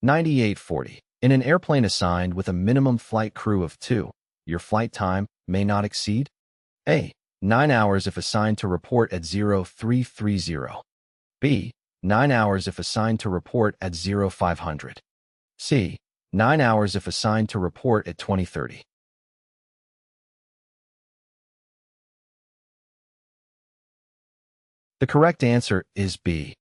9840. In an airplane assigned with a minimum flight crew of 2, your flight time may not exceed A. 9 hours if assigned to report at 0330. B. 9 hours if assigned to report at 0500. C. 9 hours if assigned to report at 2030. The correct answer is B.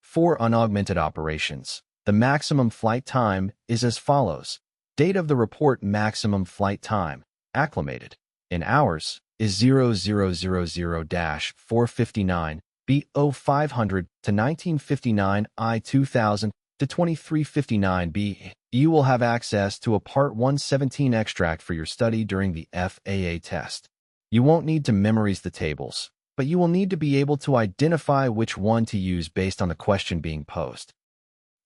For unaugmented operations, the maximum flight time is as follows. Date of the report maximum flight time, acclimated, in hours, is 0000-459 B0500 to 1959 I2000 to 2359 B. You will have access to a Part 117 extract for your study during the FAA test. You won't need to memorize the tables, but you will need to be able to identify which one to use based on the question being posed.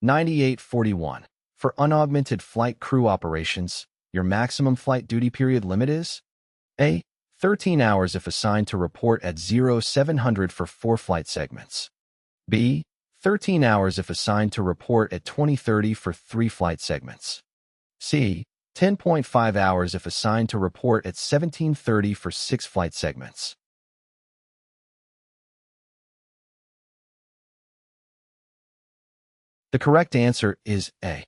9841. For unaugmented flight crew operations, your maximum flight duty period limit is A. 13 hours if assigned to report at 0700 for 4 flight segments. B. 13 hours if assigned to report at 2030 for 3 flight segments. C. 10.5 hours if assigned to report at 1730 for 6 flight segments. The correct answer is A.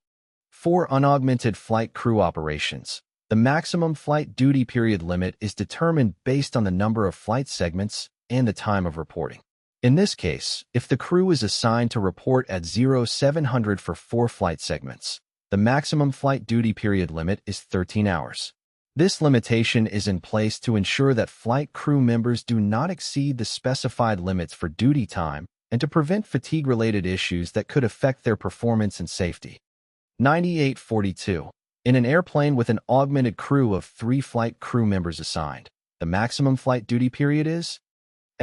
For unaugmented flight crew operations, the maximum flight duty period limit is determined based on the number of flight segments and the time of reporting. In this case, if the crew is assigned to report at 0700 for 4 flight segments, the maximum flight duty period limit is 13 hours. This limitation is in place to ensure that flight crew members do not exceed the specified limits for duty time and to prevent fatigue-related issues that could affect their performance and safety. 9842. In an airplane with an augmented crew of 3 flight crew members assigned, the maximum flight duty period is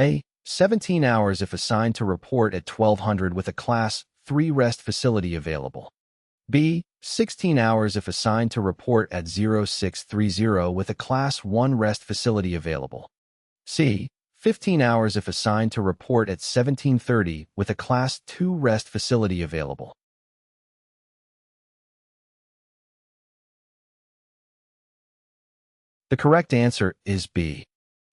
A. 17 hours if assigned to report at 1200 with a Class 3 rest facility available. B. 16 hours if assigned to report at 0630 with a Class 1 rest facility available. C. 15 hours if assigned to report at 1730 with a Class 2 rest facility available. The correct answer is B.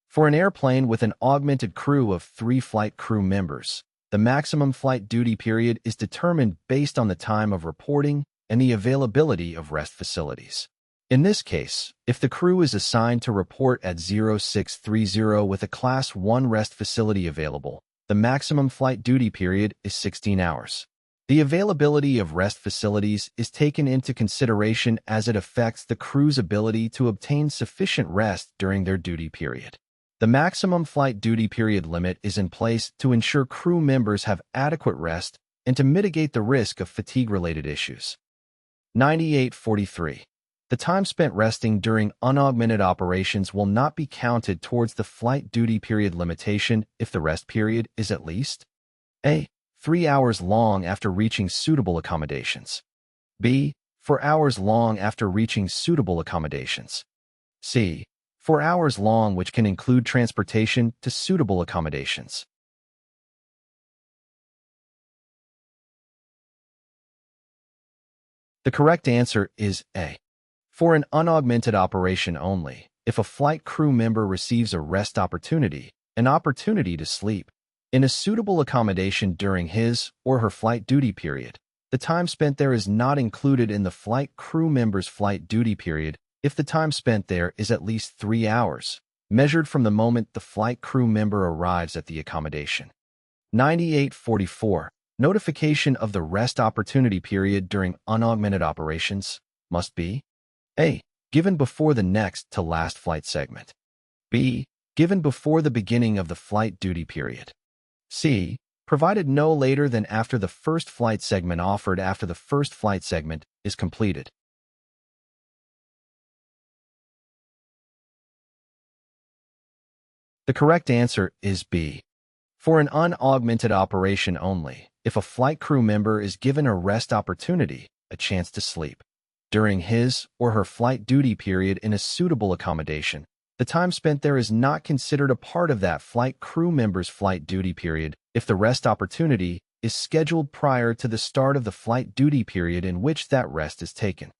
For an airplane with an augmented crew of 3 flight crew members, the maximum flight duty period is determined based on the time of reporting and the availability of rest facilities. In this case, if the crew is assigned to report at 0630 with a Class 1 rest facility available, the maximum flight duty period is 16 hours. The availability of rest facilities is taken into consideration as it affects the crew's ability to obtain sufficient rest during their duty period. The maximum flight duty period limit is in place to ensure crew members have adequate rest and to mitigate the risk of fatigue-related issues. 9843. The time spent resting during unaugmented operations will not be counted towards the flight duty period limitation if the rest period is at least A. 3 hours long after reaching suitable accommodations. B. 4 hours long after reaching suitable accommodations. C. 4 hours long, which can include transportation to suitable accommodations. The correct answer is A. For an unaugmented operation only, if a flight crew member receives a rest opportunity, an opportunity to sleep, in a suitable accommodation during his or her flight duty period, the time spent there is not included in the flight crew member's flight duty period if the time spent there is at least 3 hours, measured from the moment the flight crew member arrives at the accommodation. 9844. Notification of the rest opportunity period during unaugmented operations must be A. Given before the next to last flight segment. B. Given before the beginning of the flight duty period. C. Provided no later than after the first flight segment offered after the first flight segment is completed. The correct answer is B. For an unaugmented operation only, if a flight crew member is given a rest opportunity, a chance to sleep, during his or her flight duty period in a suitable accommodation, the time spent there is not considered a part of that flight crew member's flight duty period if the rest opportunity is scheduled prior to the start of the flight duty period in which that rest is taken.